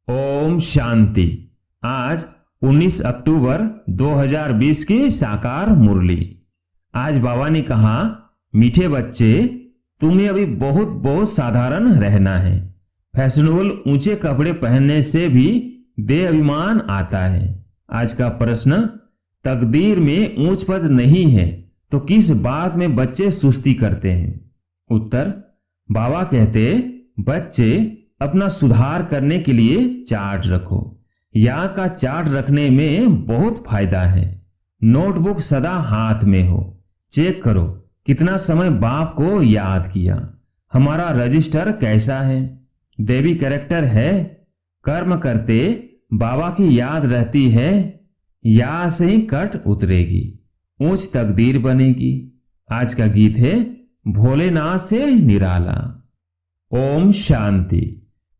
ओम शांति। आज 19 अक्टूबर 2020 की साकार मुरली। आज बाबा ने कहा, मीठे बच्चे, तुम्हें अभी बहुत बहुत साधारण रहना है। फैशनेबल ऊंचे कपड़े पहनने से भी देह अभिमान आता है। आज का प्रश्न, तकदीर में ऊंच पद नहीं है तो किस बात में बच्चे सुस्ती करते हैं? उत्तर, बाबा कहते, बच्चे अपना सुधार करने के लिए चार्ट रखो। याद का चार्ट रखने में बहुत फायदा है। नोटबुक सदा हाथ में हो। चेक करो कितना समय बाप को याद किया। हमारा रजिस्टर कैसा है? देवी कैरेक्टर है? कर्म करते बाबा की याद रहती है? याद से ही कट उतरेगी, ऊंच तकदीर बनेगी। आज का गीत है भोलेनाथ से निराला। ओम शांति।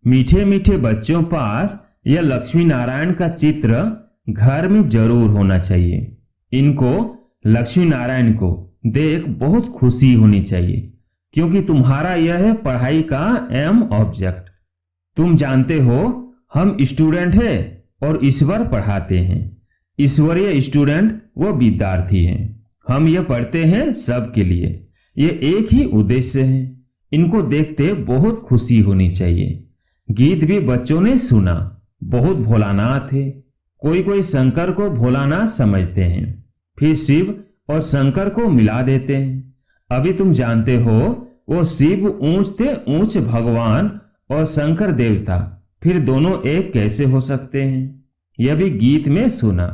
मीठे मीठे बच्चों पास यह लक्ष्मी नारायण का चित्र घर में जरूर होना चाहिए। इनको लक्ष्मी नारायण को देख बहुत खुशी होनी चाहिए, क्योंकि तुम्हारा यह है पढ़ाई का एम ऑब्जेक्ट। तुम जानते हो हम स्टूडेंट है और ईश्वर पढ़ाते हैं। ईश्वरीय स्टूडेंट वो विद्यार्थी हैं। हम ये पढ़ते हैं सबके लिए। ये एक ही उद्देश्य है। इनको देखते बहुत खुशी होनी चाहिए। गीत भी बच्चों ने सुना, बहुत भोलानाथ है। कोई कोई शंकर को भोलानाथ समझते हैं, फिर शिव और शंकर को मिला देते हैं। अभी तुम जानते हो वो शिव ऊंच थे ऊंच भगवान और शंकर देवता, फिर दोनों एक कैसे हो सकते हैं? यह भी गीत में सुना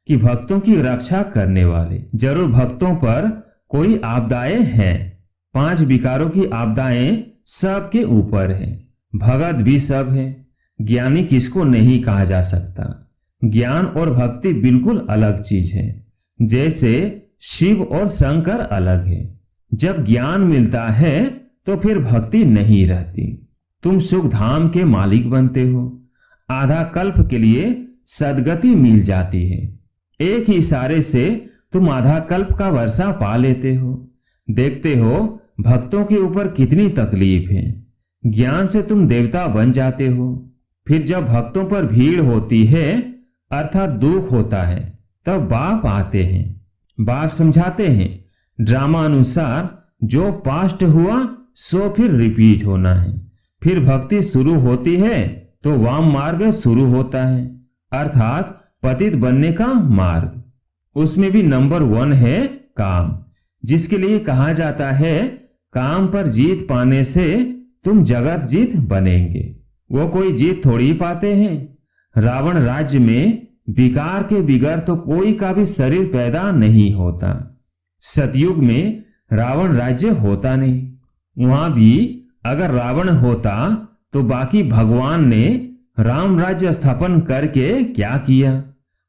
कि भक्तों की रक्षा करने वाले। जरूर भक्तों पर कोई आपदाएं हैं। 5 विकारों की आपदाएं सबके ऊपर है। भगत भी सब है। ज्ञानी किसको नहीं कहा जा सकता। ज्ञान और भक्ति बिल्कुल अलग चीज है। जैसे शिव और शंकर अलग है। जब ज्ञान मिलता है तो फिर भक्ति नहीं रहती। तुम सुख धाम के मालिक बनते हो। आधा कल्प के लिए सदगति मिल जाती है। एक ही इशारे से तुम आधा कल्प का वर्षा पा लेते हो। देखते हो भक्तों के ऊपर कितनी तकलीफ है। ज्ञान से तुम देवता बन जाते हो। फिर जब भक्तों पर भीड़ होती है, अर्थात दुख होता है, तब बाप आते हैं। बाप समझाते हैं, ड्रामा अनुसार जो पास्ट हुआ सो फिर रिपीट होना है। फिर भक्ति शुरू होती है तो वाम मार्ग शुरू होता है, अर्थात पतित बनने का मार्ग। उसमें भी नंबर 1 है काम, जिसके लिए कहा जाता है काम पर जीत पाने से तुम जगत जीत बनेंगे। वो कोई जीत थोड़ी पाते हैं। रावण राज्य में विकार के बिगड़ तो कोई का भी शरीर पैदा नहीं होता। सतयुग में रावण राज्य होता नहीं। वहां भी अगर रावण होता तो बाकी भगवान ने राम राज्य स्थापन करके क्या किया?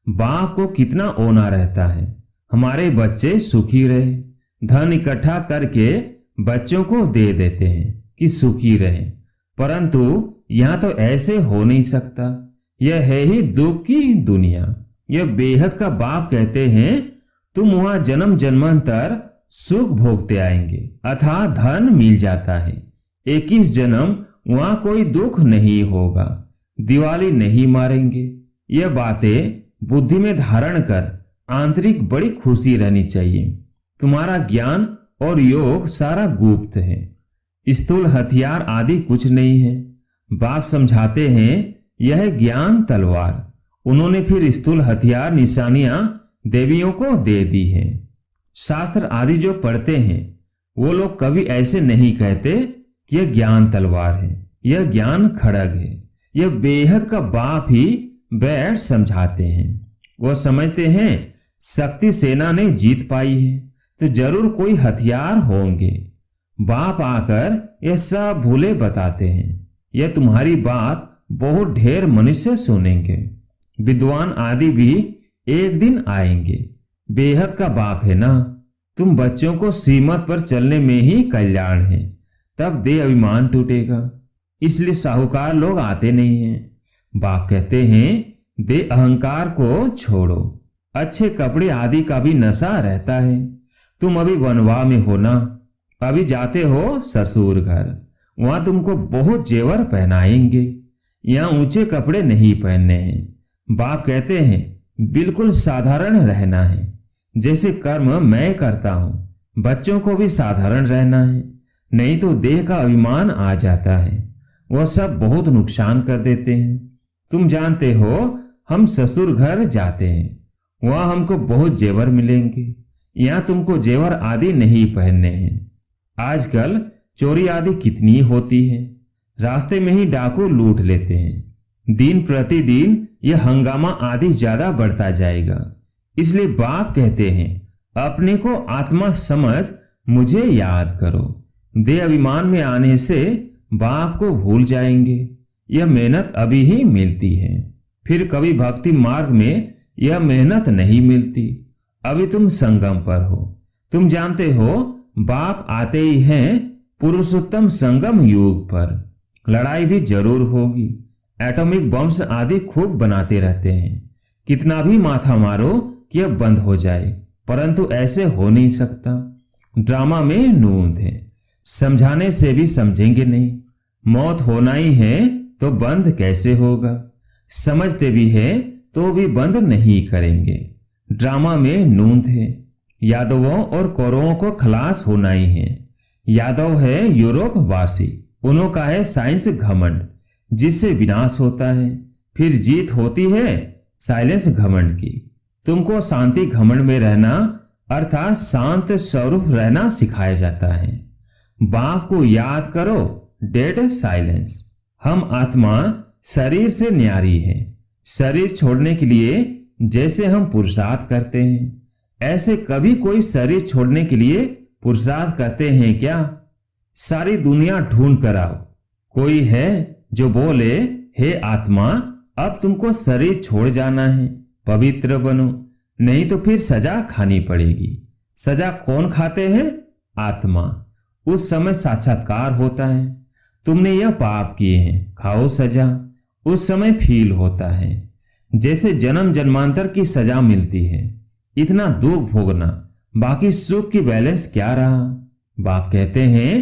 बाप को कितना ओना रहता है हमारे बच्चे सुखी रहे। धन इकट्ठा करके बच्चों को दे देते हैं कि सुखी रहे, परंतु यहां तो ऐसे हो नहीं सकता। यह है ही दुख की दुनिया। यह बेहद का बाप कहते हैं, तुम वहां जन्म जन्मांतर सुख भोगते आएंगे, अथाह धन मिल जाता है। 21 जन्म वहां कोई दुख नहीं होगा, दिवाली नहीं मारेंगे। यह बातें बुद्धि में धारण कर आंतरिक बड़ी खुशी रहनी चाहिए। तुम्हारा ज्ञान और योग सारा गुप्त है। स्थूल हथियार आदि कुछ नहीं है। बाप समझाते हैं, यह ज्ञान तलवार। उन्होंने फिर स्थूल हथियार निशानियां देवियों को दे दी है। शास्त्र आदि जो पढ़ते हैं वो लोग कभी ऐसे नहीं कहते कि यह ज्ञान तलवार है, यह ज्ञान खड़ग है। यह बेहद का बाप ही बैठ समझाते हैं। वो समझते हैं शक्ति सेना ने जीत पाई है तो जरूर कोई हथियार होंगे। बाप आकर यह सब भूले बताते हैं। यह तुम्हारी बात बहुत ढेर मनुष्य सुनेंगे। विद्वान आदि भी एक दिन आएंगे। बेहद का बाप है ना। तुम बच्चों को सीमत पर चलने में ही कल्याण है, तब देह अभिमान टूटेगा। इसलिए साहूकार लोग आते नहीं हैं। बाप कहते हैं, दे अहंकार को छोड़ो। अच्छे कपड़े आदि का भी नशा रहता है। तुम अभी वनवा में हो ना, अभी जाते हो ससुर घर, वहां तुमको बहुत जेवर पहनाएंगे। यहाँ ऊंचे कपड़े नहीं पहनने हैं। बाप कहते हैं बिल्कुल साधारण रहना है, जैसे कर्म मैं करता हूं। बच्चों को भी साधारण रहना है, नहीं तो देह का अभिमान आ जाता है, वह सब बहुत नुकसान कर देते हैं। तुम जानते हो हम ससुर घर जाते हैं, वहां हमको बहुत जेवर मिलेंगे। यहाँ तुमको जेवर आदि नहीं पहनने हैं। आजकल चोरी आदि कितनी होती है, रास्ते में ही डाकू लूट लेते हैं। दिन प्रतिदिन यह हंगामा आदि ज्यादा बढ़ता जाएगा। इसलिए बाप कहते हैं अपने को आत्मा समझ मुझे याद करो। देह अभिमान में आने से बाप को भूल जाएंगे। यह मेहनत अभी ही मिलती है, फिर कभी भक्ति मार्ग में यह मेहनत नहीं मिलती। अभी तुम संगम पर हो। तुम जानते हो बाप आते ही हैं पुरुषोत्तम संगम युग पर। लड़ाई भी जरूर होगी, एटॉमिक बम्स आदि खूब बनाते रहते हैं। कितना भी माथा मारो कि अब बंद हो जाए, परंतु ऐसे हो नहीं सकता। ड्रामा में नूंद है, समझाने से भी समझेंगे नहीं। मौत होना ही है तो बंद कैसे होगा, समझते भी है तो भी बंद नहीं करेंगे। ड्रामा में नूंद है, यादवों और कौरवों को खलास होना ही है। यादव है यूरोप वासी, उन्हों का है साइंस घमंड, जिससे विनाश होता है। फिर जीत होती है साइलेंस घमंड की। तुमको शांति घमंड में रहना अर्थात शांत स्वरूप रहना सिखाया जाता है। बाप को याद करो, डेड साइलेंस। हम आत्मा शरीर से न्यारी है। शरीर छोड़ने के लिए जैसे हम पुरुषार्थ करते हैं, ऐसे कभी कोई शरीर छोड़ने के लिए पुरुषार्थ करते हैं क्या? सारी दुनिया ढूंढ कर आओ, कोई है जो बोले हे आत्मा अब तुमको शरीर छोड़ जाना है, पवित्र बनो, नहीं तो फिर सजा खानी पड़ेगी। सजा कौन खाते हैं? आत्मा। उस समय साक्षात्कार होता है, तुमने यह पाप किए हैं, खाओ सजा। उस समय फील होता है जैसे जन्म जन्मांतर की सजा मिलती है। इतना दुख भोगना, बाकी सुख की बैलेंस क्या रहा? बाप कहते हैं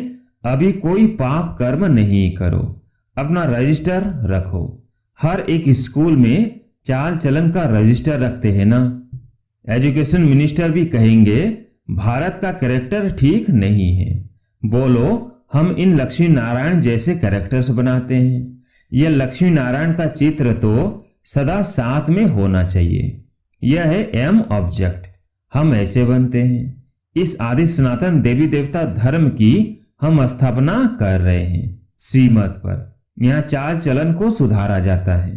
अभी कोई पाप कर्म नहीं करो, अपना रजिस्टर रखो। हर एक स्कूल में चाल चलन का रजिस्टर रखते हैं ना। एजुकेशन मिनिस्टर भी कहेंगे भारत का कैरेक्टर ठीक नहीं है। बोलो हम इन लक्ष्मी नारायण जैसे कैरेक्टर्स बनाते हैं। यह लक्ष्मी नारायण का चित्र तो सदा साथ में होना चाहिए। यह है एम ऑब्जेक्ट। हम ऐसे बनते हैं। इस आदि सनातन देवी देवता धर्म की हम स्थापना कर रहे हैं श्रीमत पर। यहाँ चाल चलन को सुधारा जाता है।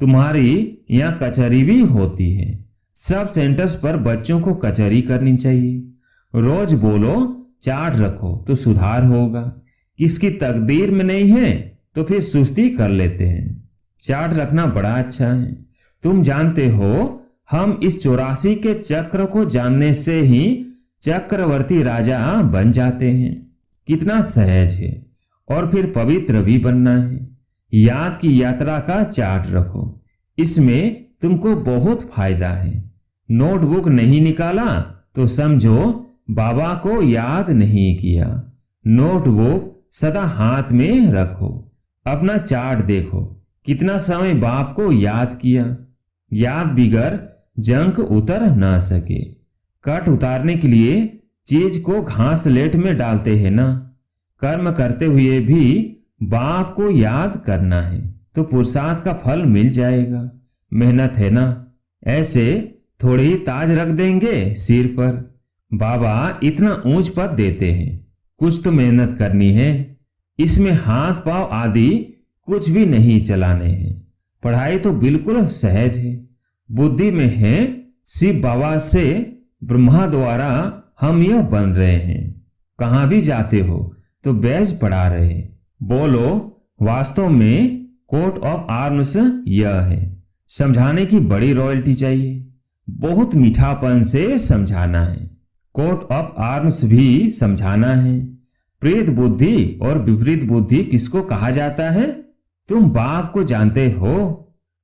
तुम्हारी यहाँ कचहरी भी होती है। सब सेंटर्स पर बच्चों को कचहरी करनी चाहिए। रोज बोलो, चार्ट रखो तो सुधार होगा। किसकी तकदीर में नहीं है तो फिर सुस्ती कर लेते हैं। चार्ट रखना बड़ा अच्छा है। तुम जानते हो हम इस 84 के चक्र को जानने से ही चक्रवर्ती राजा बन जाते हैं। कितना सहज है। और फिर पवित्र भी बनना है। याद की यात्रा का चार्ट रखो, इसमें तुमको बहुत फायदा है। नोटबुक नहीं निकाला तो समझो बाबा को याद नहीं किया। नोटबुक सदा हाथ में रखो। अपना चार्ट देखो, कितना समय बाप को याद किया। याद बिगर जंक उतर ना सके। कट उतारने के लिए चीज को घास लेट में डालते हैं ना। कर्म करते हुए भी बाप को याद करना है तो पुरुषार्थ का फल मिल जाएगा। मेहनत है ना। ऐसे थोड़े ही ताज रख देंगे सिर पर। बाबा इतना ऊंच पद देते हैं, कुछ तो मेहनत करनी है। इसमें हाथ पांव आदि कुछ भी नहीं चलाने हैं। पढ़ाई तो बिल्कुल सहज है। बुद्धि में है शिव बाबा से ब्रह्मा द्वारा हम यह बन रहे हैं। कहां भी जाते हो तो बैज पढ़ा रहे। बोलो वास्तव में कोट ऑफ आर्म्स यह है। समझाने की बड़ी रॉयल्टी चाहिए। बहुत मीठापन से समझाना है। कोट ऑफ आर्म्स भी समझाना है। प्रेत बुद्धि और विपरीत बुद्धि किसको कहा जाता है? तुम बाप को जानते हो।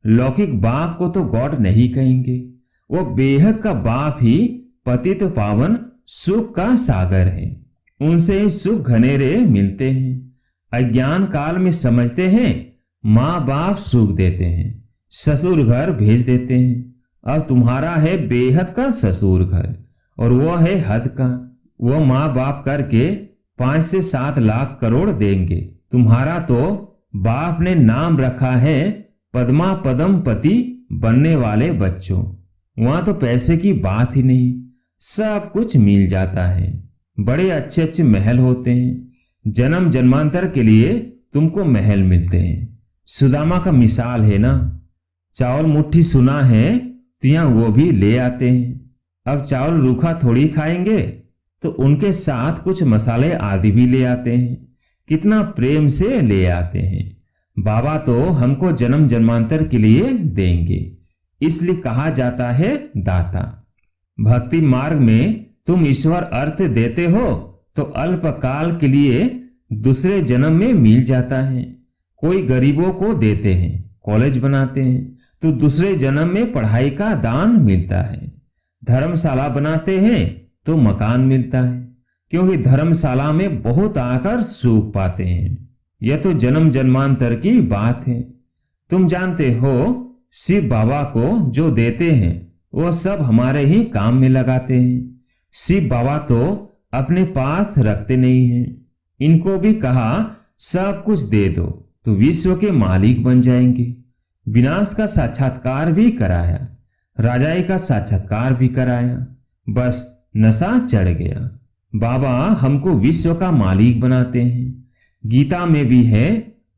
लौकिक बाप को तो गॉड नहीं कहेंगे। वो बेहद का बाप ही पतित पावन सुख का सागर है। उनसे सुख घनेरे मिलते हैं। अज्ञान काल में समझते हैं माँ बाप सुख देते हैं, ससुर घर भेज देते हैं। अब तुम्हारा है बेहद का ससुर घर और वो है हद का। वो माँ बाप करके 5 से 7 लाख करोड़ देंगे। तुम्हारा तो बाप ने नाम रखा है पद्मा पदम पति बनने वाले बच्चों। वहां तो पैसे की बात ही नहीं, सब कुछ मिल जाता है। बड़े अच्छे अच्छे महल होते हैं, जन्म जन्मांतर के लिए तुमको महल मिलते हैं। सुदामा का मिसाल है ना, चावल मुट्ठी सुना है तो यहाँ वो भी ले आते हैं। अब चावल रूखा थोड़ी खाएंगे तो उनके साथ कुछ मसाले आदि भी ले आते हैं। कितना प्रेम से ले आते हैं। बाबा तो हमको जन्म जन्मांतर के लिए देंगे, इसलिए कहा जाता है दाता। भक्ति मार्ग में तुम ईश्वर अर्थ देते हो तो अल्पकाल के लिए दूसरे जन्म में मिल जाता है। कोई गरीबों को देते हैं, कॉलेज बनाते हैं तो दूसरे जन्म में पढ़ाई का दान मिलता है। धर्मशाला बनाते हैं तो मकान मिलता है, क्योंकि धर्मशाला में बहुत आकर सुख पाते हैं। यह तो जन्म जन्मांतर की बात है। तुम जानते हो शिव बाबा को जो देते हैं वो सब हमारे ही काम में लगाते हैं। शिव बाबा तो अपने पास रखते नहीं हैं। इनको भी कहा सब कुछ दे दो तो विश्व के मालिक बन जाएंगे। विनाश का साक्षात्कार भी कराया, राजाई का साक्षात्कार भी कराया, बस नशा चढ़ गया। बाबा हमको विश्व का मालिक बनाते हैं। गीता में भी है,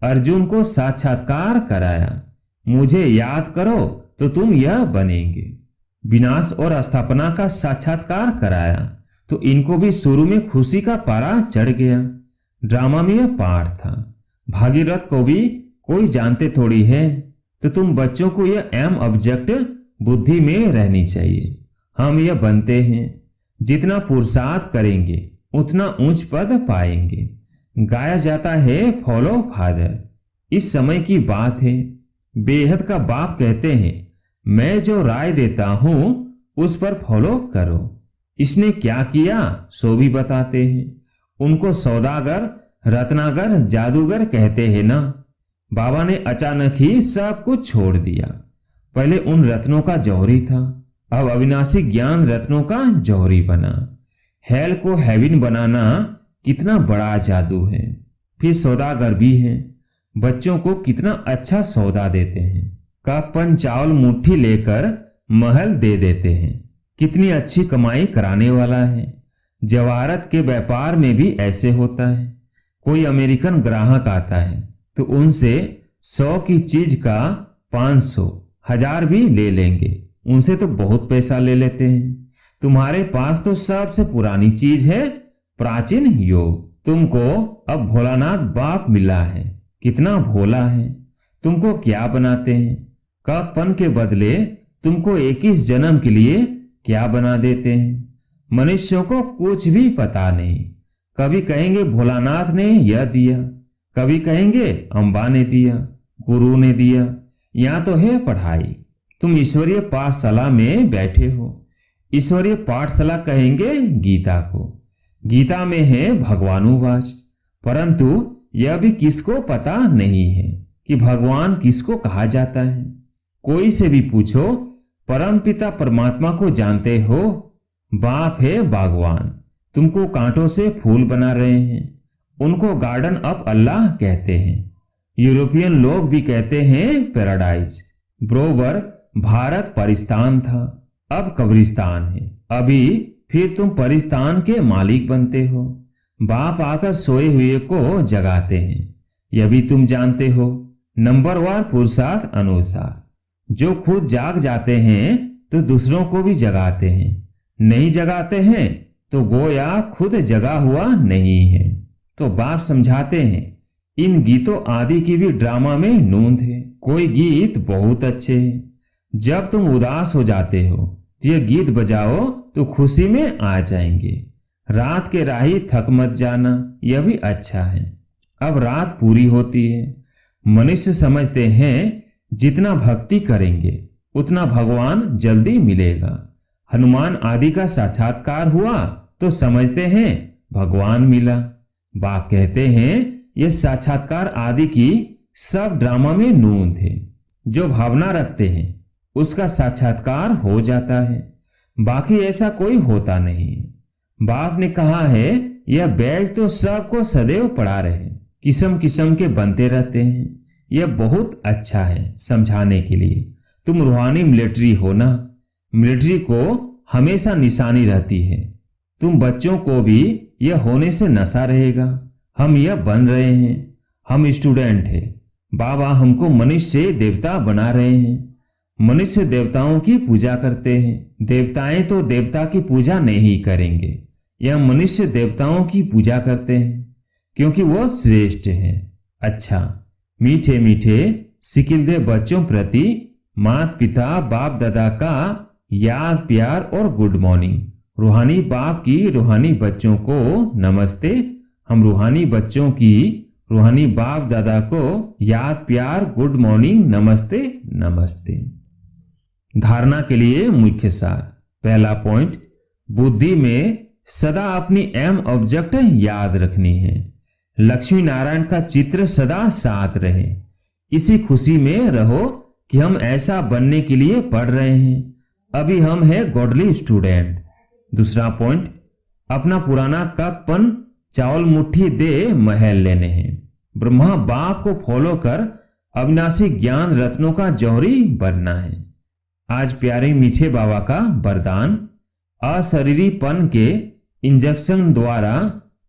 अर्जुन को साक्षात्कार कराया, मुझे याद करो तो तुम यह बनेंगे। विनाश और स्थापना का साक्षात्कार कराया तो इनको भी शुरू में खुशी का पारा चढ़ गया। ड्रामा में यह पाठ था। भागीरथ को भी कोई जानते थोड़ी है, तो तुम बच्चों को यह एम ऑब्जेक्ट बुद्धि में रहनी चाहिए। हम यह बनते हैं, जितना पुरुषार्थ करेंगे उतना ऊंच पद पाएंगे। गाया जाता है फॉलो फादर। इस समय की बात है। बेहद का बाप कहते हैं, मैं जो राय देता हूं उस पर फॉलो करो। इसने क्या किया सो भी बताते हैं। उनको सौदागर, रत्नागर, जादूगर कहते हैं ना। बाबा ने अचानक ही सब कुछ छोड़ दिया। पहले उन रत्नों का जौहरी था, अब अविनाशी ज्ञान रत्नों का जौहरी बना। हेल को हेवन बनाना कितना बड़ा जादू है। फिर सौदागर भी हैं, बच्चों को कितना अच्छा सौदा देते हैं। कपन चावल मुट्ठी लेकर महल दे देते हैं। कितनी अच्छी कमाई कराने वाला है। जवाहरत के व्यापार में भी ऐसे होता है। कोई अमेरिकन ग्राहक आता है तो उनसे 100 की चीज का 500, 1000 भी ले लेंगे। उनसे तो बहुत पैसा ले लेते हैं। तुम्हारे पास तो सबसे पुरानी चीज है प्राचीन योग। तुमको अब भोलानाथ बाप मिला है। कितना भोला है। तुमको क्या बनाते हैं? कपन के बदले तुमको 21 जन्म के लिए क्या बना देते हैं। मनुष्यों को कुछ भी पता नहीं। कभी कहेंगे भोलानाथ ने यह दिया, कभी कहेंगे अंबा ने दिया, गुरु ने दिया। यहाँ तो है पढ़ाई। तुम ईश्वरीय पाठशाला में बैठे हो। ईश्वरीय पाठशाला कहेंगे गीता को। गीता में है भगवानुवाच, परंतु यह भी किसको पता नहीं है कि भगवान किसको कहा जाता है। कोई से भी पूछो, परमपिता परमात्मा को जानते हो? बाप है बागवान, तुमको कांटों से फूल बना रहे हैं। उनको गार्डन ऑफ अल्लाह कहते हैं। यूरोपियन लोग भी कहते हैं पैराडाइज। बरोबर भारत परिस्तान था, अब कब्रिस्तान है। अभी फिर तुम परिस्तान के मालिक बनते हो। बाप आकर सोए हुए को जगाते हैं। यह भी तुम जानते हो। नंबरवार पुरुषार्थ अनुसार जो खुद जाग जाते हैं तो दूसरों को भी जगाते हैं। नहीं जगाते हैं तो गोया खुद जगा हुआ नहीं है। तो बाप समझाते हैं, इन गीतों आदि की भी ड्रामा में नूंद है। कोई गीत बहुत अच्छे हैं। जब तुम उदास हो जाते हो तो ये गीत बजाओ तो खुशी में आ जाएंगे। रात के राही थक मत जाना, यह भी अच्छा है। अब रात पूरी होती है। मनुष्य समझते हैं जितना भक्ति करेंगे उतना भगवान जल्दी मिलेगा। हनुमान आदि का साक्षात्कार हुआ तो समझते हैं भगवान मिला। बाप कहते हैं ये साक्षात्कार आदि की सब ड्रामा में नून थे। जो भावना रखते हैं उसका साक्षात्कार हो जाता है, बाकी ऐसा कोई होता नहीं है। बाप ने कहा है यह बैच तो सबको सदैव पढ़ा रहे, किस्म किस्म के बनते रहते हैं। यह बहुत अच्छा है समझाने के लिए। तुम रूहानी मिलिट्री हो ना, मिलिट्री को हमेशा निशानी रहती है। तुम बच्चों को भी यह होने से नशा रहेगा। हम यह बन रहे हैं, हम स्टूडेंट हैं। बाबा हमको मनुष्य देवता बना रहे हैं। मनुष्य देवताओं की पूजा करते हैं, देवताएं तो देवता की पूजा नहीं करेंगे। यह मनुष्य देवताओं की पूजा करते हैं क्योंकि वो श्रेष्ठ हैं। अच्छा, मीठे मीठे सिकिलदे बच्चों प्रति माता पिता बाप दादा का याद प्यार और गुड मॉर्निंग। रूहानी बाप की रूहानी बच्चों को नमस्ते। हम रूहानी बच्चों की रूहानी बाप दादा को याद प्यार गुड मॉर्निंग नमस्ते नमस्ते। धारणा के लिए मुख्य सार। पहला पॉइंट, बुद्धि में सदा अपनी एम ऑब्जेक्ट याद रखनी है। लक्ष्मी नारायण का चित्र सदा साथ रहे। इसी खुशी में रहो कि हम ऐसा बनने के लिए पढ़ रहे हैं। अभी हम हैं गॉडली स्टूडेंट। दूसरा पॉइंट, अपना पुराना कपन चावल मुट्ठी दे महल लेने हैं। ब्रह्मा बाप को फॉलो कर अविनाशी ज्ञान रत्नों का जौहरी बनना है। आज प्यारे मीठे बाबा का वरदान, अशरीरीपन के इंजेक्शन द्वारा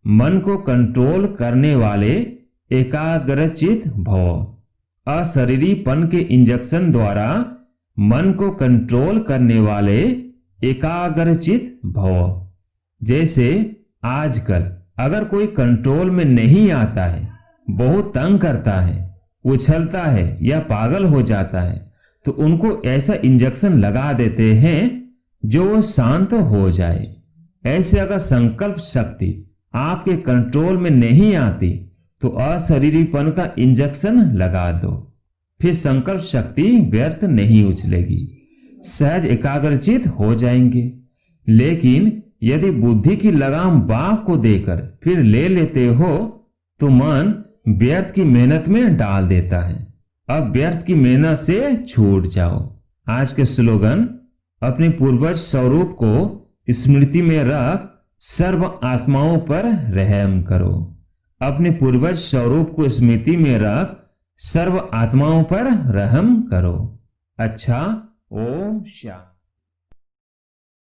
मन को कंट्रोल करने वाले एकाग्रचित भव। अशरीरीपन के इंजेक्शन द्वारा मन को कंट्रोल करने वाले एकाग्रचित भव। जैसे आजकल अगर कोई कंट्रोल में नहीं आता है, बहुत तंग करता है, उछलता है या पागल हो जाता है, तो उनको ऐसा इंजेक्शन लगा देते हैं जो वो शांत हो जाए। ऐसे अगर संकल्प शक्ति आपके कंट्रोल में नहीं आती तो अशरीरीपन का इंजेक्शन लगा दो, फिर संकल्प शक्ति व्यर्थ नहीं उछलेगी, सहज एकाग्रचित हो जाएंगे। लेकिन यदि बुद्धि की लगाम बाप को देकर फिर ले लेते हो तो मन व्यर्थ की मेहनत में डाल देता है। अब व्यर्थ की मेहनत से छूट जाओ। आज के स्लोगन, अपने पूर्वज स्वरूप को स्मृति में रख सर्व आत्माओं पर रहम करो। अपने पूर्वज स्वरूप को स्मृति में रख सर्व आत्माओं पर रहम करो। अच्छा, ओम शांति।